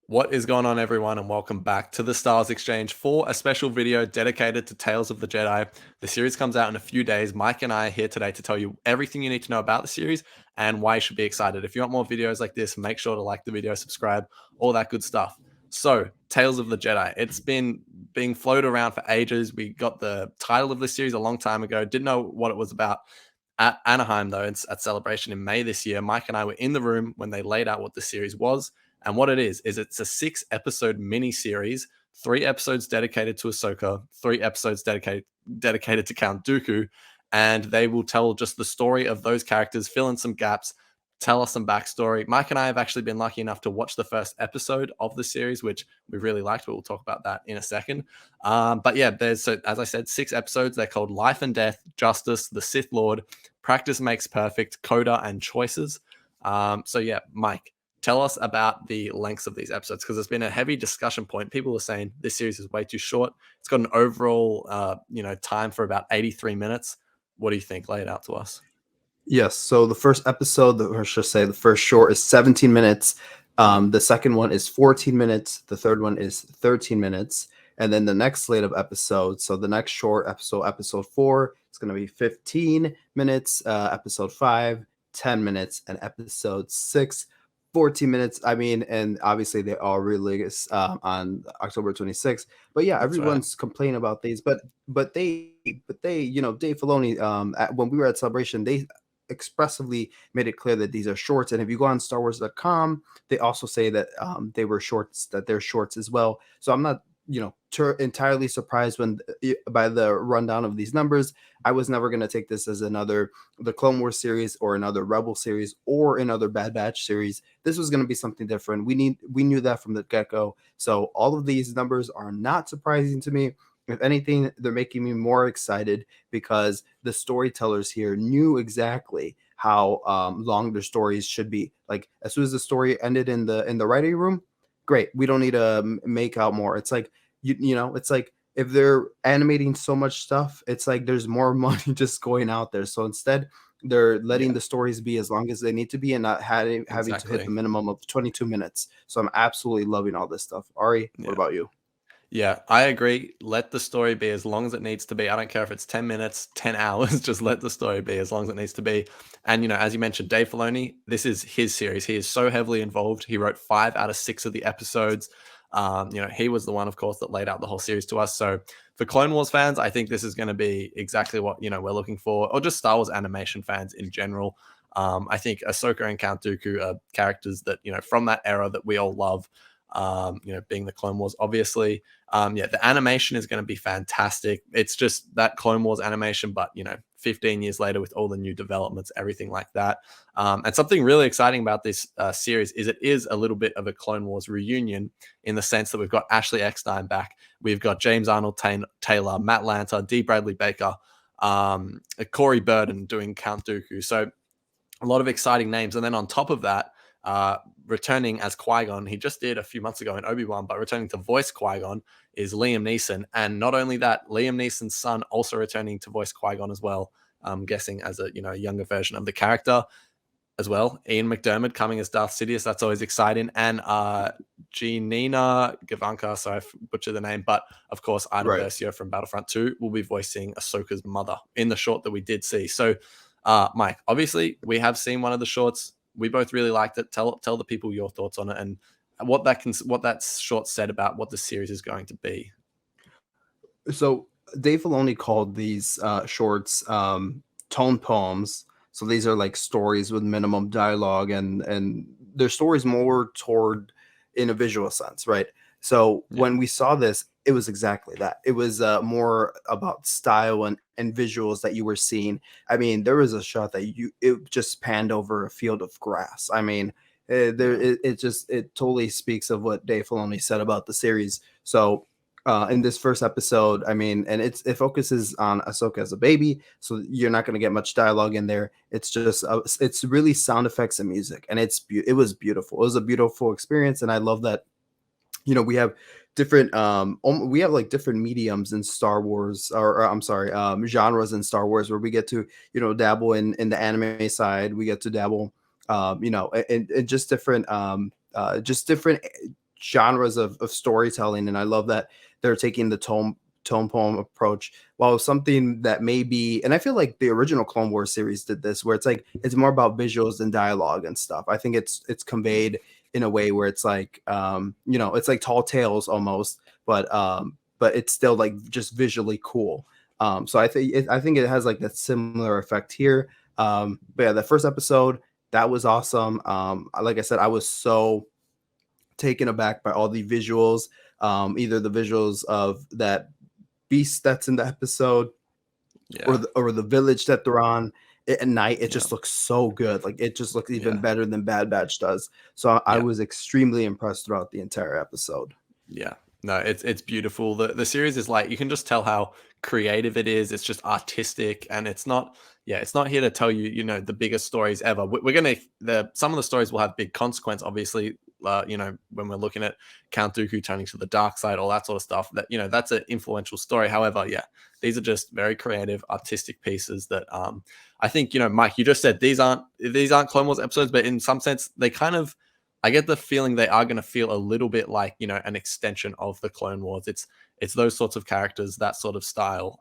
What is going on, everyone, and welcome back to the Stars Exchange for a special video dedicated to Tales of the Jedi. The series comes out in a few days. Mike and I are here today to tell you everything you need to know about the series and why you should be excited. If you want more videos like this, make sure to like the video, subscribe, all that good stuff. So, Tales of the Jedi. It's been being floated around for ages. We got the title of the series a long time ago, didn't know what it was about. At Anaheim, though, it's at Celebration in May this year, Mike and I were in the room when they laid out what the series was. And what it is it's a 6-episode mini series, 3 episodes dedicated to Ahsoka, 3 episodes dedicated to Count Dooku, and they will tell just the story of those characters, fill in some gaps, tell us some backstory. Mike and I have actually been lucky enough to watch the first episode of the series, which we really liked. But we'll talk about that in a second. But yeah, so as I said, 6 episodes. They're called Life and Death, Justice, the Sith Lord, Practice Makes Perfect, Coda, and Choices. So yeah, Mike, tell us about the lengths of these episodes, because it's been a heavy discussion point. People are saying this series is way too short. It's got an overall, time for about 83 minutes. What do you think? Lay it out to us. Yes. So the first episode, or I should say the first short, is 17 minutes. The second one is 14 minutes. The third one is 13 minutes. And then the next slate of episodes, so the next short episode, episode 4, it's going to be 15 minutes. Episode 5, 10 minutes. And episode 6, 14 minutes. I mean, and obviously they all release on October 26th. But yeah, That's right. everyone's complaining about these. But they, Dave Filoni, when we were at Celebration, they expressively made it clear that these are shorts. And if you go on StarWars.com, they also say that they were shorts, that they're shorts as well. So I'm not, entirely surprised by the rundown of these numbers. I was never going to take this as the Clone Wars series or another Rebel series or another Bad Batch series. This was going to be something different. We knew that from the get-go. So all of these numbers are not surprising to me. If anything, they're making me more excited because the storytellers here knew exactly how long their stories should be. Like as soon as the story ended in the writing room, great. We don't need to make out more. It's like it's like if they're animating so much stuff, it's like there's more money just going out there. So instead, they're letting Yeah, the stories be as long as they need to be and not having to hit exactly. the minimum of 22 minutes. So I'm absolutely loving all this stuff. Ari, what Yeah. about you? Yeah, I agree. Let the story be as long as it needs to be. I don't care if it's 10 minutes, 10 hours, just let the story be as long as it needs to be. And, as you mentioned, Dave Filoni, this is his series. He is so heavily involved. He wrote 5 out of 6 of the episodes. He was the one, of course, that laid out the whole series to us. So for Clone Wars fans, I think this is going to be exactly what, we're looking for, or just Star Wars animation fans in general. I think Ahsoka and Count Dooku are characters that, from that era that we all love. Being the Clone Wars, obviously. The animation is going to be fantastic. It's just that Clone Wars animation, but 15 years later with all the new developments, everything like that. And something really exciting about this series is it is a little bit of a Clone Wars reunion in the sense that we've got Ashley Eckstein back, we've got James Arnold Taylor, Matt Lanter, D. Bradley Baker, Corey Burden doing Count Dooku. So a lot of exciting names. And then on top of that, returning as Qui-Gon, he just did a few months ago in Obi-Wan, but returning to voice Qui-Gon is Liam Neeson. And not only that, Liam Neeson's son also returning to voice Qui-Gon as well. I'm guessing as a younger version of the character as well. Ian McDermott coming as Darth Sidious. That's always exciting. And Janina Gavanka, sorry I butchered the name, but of course Ida Right. Versio from Battlefront 2 will be voicing Ahsoka's mother in the short that we did see. So Mike, obviously we have seen one of the shorts. We both really liked it. Tell the people your thoughts on it and what that short said about what the series is going to be. So Dave Filoni called these shorts tone poems. So these are like stories with minimum dialogue, and they're stories more toward in a visual sense, right? So Yeah. when we saw this, it was exactly that. It was more about style and visuals that you were seeing. I mean, there was a shot that it just panned over a field of grass. I mean, Yeah. it totally speaks of what Dave Filoni said about the series. So in this first episode, I mean, and it focuses on Ahsoka as a baby, so you're not going to get much dialogue in there. It's just it's really sound effects and music, and it was beautiful. It was a beautiful experience, and I love that. We have different we have like different mediums in Star Wars, or I'm sorry, genres in Star Wars where we get to dabble in the anime side. We get to dabble, in just different genres of storytelling, and I love that they're taking the tone poem approach. While something that may be, and I feel like the original Clone Wars series did this, where it's like it's more about visuals and dialogue and stuff. I think it's conveyed in a way where it's like it's like tall tales almost, but it's still like just visually cool. So I think it has like that similar effect here. But yeah, the first episode, that was awesome. Like I said, I was so taken aback by all the visuals, either the visuals of that beast that's in the episode, Yeah. or the village that they're on at night. It Yeah. just looks so good. Like it just looks even Yeah. better than Bad Batch does. So I Yeah. was extremely impressed throughout the entire episode. Yeah. No, it's beautiful. The series is like, you can just tell how creative it is. It's just artistic, and it's not here to tell you, the biggest stories ever. We're gonna some of the stories will have big consequence, obviously. When we're looking at Count Dooku turning to the dark side, all that sort of stuff. That's an influential story. However, yeah, these are just very creative, artistic pieces that I think, Mike, you just said these aren't Clone Wars episodes, but in some sense they kind of, I get the feeling they are going to feel a little bit like, an extension of the Clone Wars. It's those sorts of characters, that sort of style.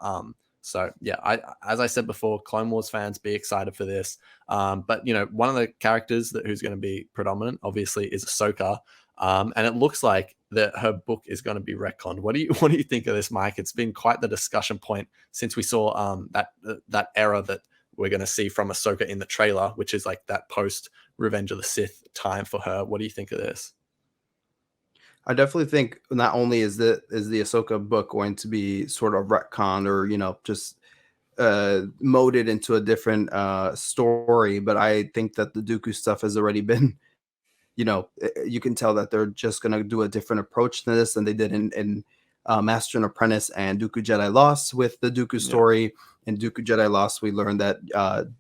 So yeah, as I said before, Clone Wars fans, be excited for this. But one of the characters who's going to be predominant, obviously, is Ahsoka. And it looks like that her book is going to be retconned. What do you think of this, Mike? It's been quite the discussion point since we saw that era that we're going to see from Ahsoka in the trailer, which is like that post Revenge of the Sith time for her. What do you think of this? I definitely think not only is the Ahsoka book going to be sort of retconned, or just molded into a different story, but I think that the Dooku stuff has already been, you can tell that they're just going to do a different approach to this than they did in Master and Apprentice and Dooku Jedi Lost. With the Dooku Yeah. story in Dooku Jedi Lost, we learned that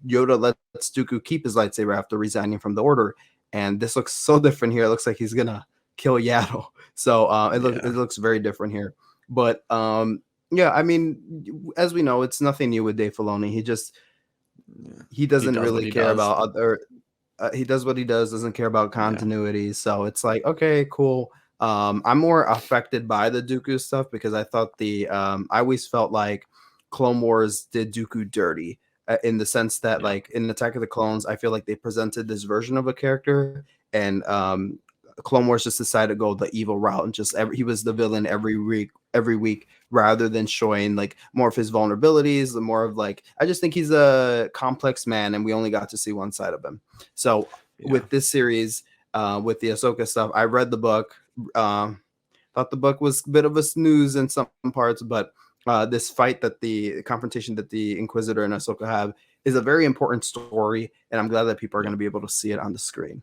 Yoda lets Dooku keep his lightsaber after resigning from the Order, and this looks so different here. It looks like he's gonna kill Yaddle, so it looks very different here. But yeah, I mean, as we know, it's nothing new with Dave Filoni. He doesn't really care about other. He does what he doesn't care about continuity. So it's like, okay, cool. I'm more affected by the Dooku stuff because I thought I always felt like Clone Wars did Dooku dirty, in the sense that, like, in Attack of the Clones, I feel like they presented this version of a character, and Clone Wars just decided to go the evil route, and he was the villain every week, rather than showing like more of his vulnerabilities, the more of like, I just think he's a complex man, and we only got to see one side of him. So with this series, with the Ahsoka stuff, I read the book. Thought the book was a bit of a snooze in some parts, but this fight, that the confrontation that the Inquisitor and Ahsoka have, is a very important story, and I'm glad that people are going to be able to see it on the screen.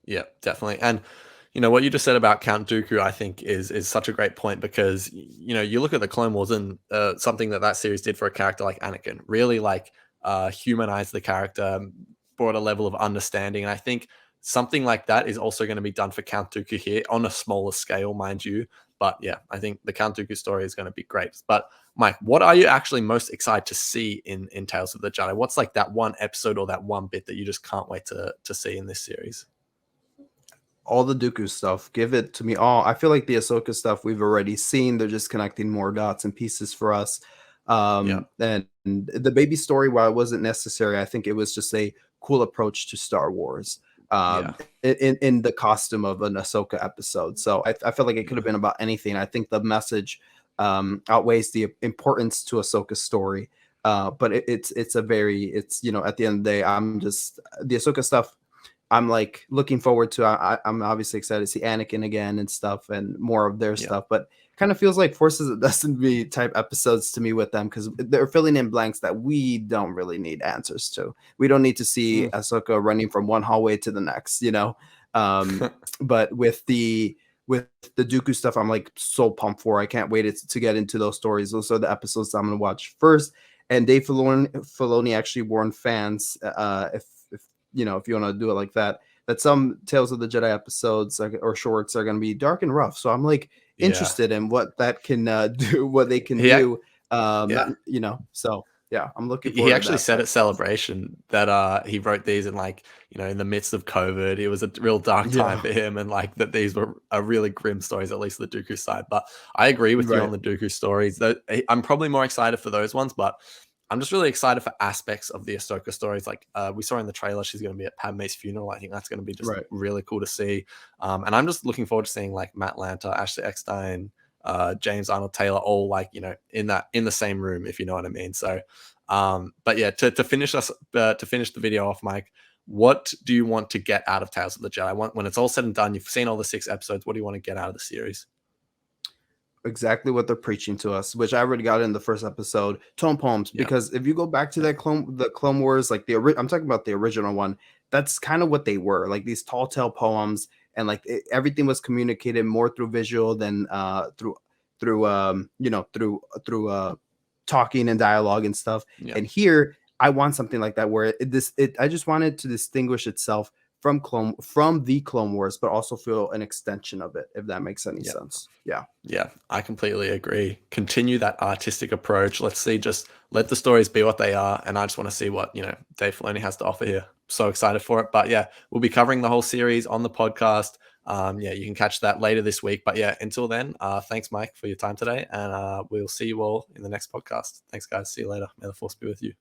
Yeah, definitely. And what you just said about Count Dooku, I think is such a great point, because you look at the Clone Wars, and something that series did for a character like Anakin, really like humanized the character, brought a level of understanding. And I think something like that is also going to be done for Count Dooku here, on a smaller scale, mind you. But yeah, I think the Count Dooku story is going to be great. But Mike, what are you actually most excited to see in Tales of the Jedi? What's like that one episode or that one bit that you just can't wait to see in this series? All the Dooku stuff, give it to me all. I feel like the Ahsoka stuff we've already seen. They're just connecting more dots and pieces for us. And the baby story, while it wasn't necessary, I think it was just a cool approach to Star Wars, in the costume of an Ahsoka episode. So I feel like it could have been about anything. I think the message outweighs the importance to Ahsoka's story. But it's at the end of the day, I'm just, the Ahsoka stuff, I'm like looking forward to. I'm obviously excited to see Anakin again and stuff, and more of their stuff. But kind of feels like Forces of Destiny type episodes to me with them, because they're filling in blanks that we don't really need answers to. We don't need to see Ahsoka running from one hallway to the next, But with the Dooku stuff, I'm like so pumped for. I can't wait to get into those stories. Those are the episodes I'm going to watch first. And Dave Filoni actually warned fans, if you want to do it like that some Tales of the Jedi episodes or shorts are going to be dark and rough. So I'm like interested in what that can do, what they can do. So Yeah, I'm looking He forward to actually that. said But at Celebration that he wrote these in, like, in the midst of COVID. It was a real dark time yeah, for him, and like that these were really grim stories, at least the Dooku side. But I agree with you on right, the Dooku stories. I'm probably more excited for those ones, but I'm just really excited for aspects of the Ahsoka stories. Like we saw in the trailer, she's going to be at Padme's funeral. I think that's going to be just right. really cool to see. And I'm just looking forward to seeing like Matt Lanter, Ashley Eckstein, James Arnold Taylor, all like in the same room, if you know what I mean. So, but yeah, to finish to finish the video off, Mike, what do you want to get out of Tales of the Jedi? When it's all said and done, you've seen all the 6 episodes. What do you want to get out of the series? Exactly what they're preaching to us, which I already got in the first episode. Tone poems, Yeah, because if you go back to that the Clone Wars, like I'm talking about the original one. That's kind of what they were, like these tall tale poems, and like everything was communicated more through visual than through talking and dialogue and stuff. yeah, And here, I want something like that where I just wanted to distinguish itself from the Clone Wars, but also feel an extension of it, if that makes any yeah. sense. Yeah. Yeah, I completely agree. Continue that artistic approach. Let's see, just let the stories be what they are. And I just want to see what, Dave Filoni has to offer here. So excited for it. But yeah, we'll be covering the whole series on the podcast. Yeah, you can catch that later this week. But yeah, until then, thanks, Mike, for your time today. And we'll see you all in the next podcast. Thanks, guys. See you later. May the force be with you.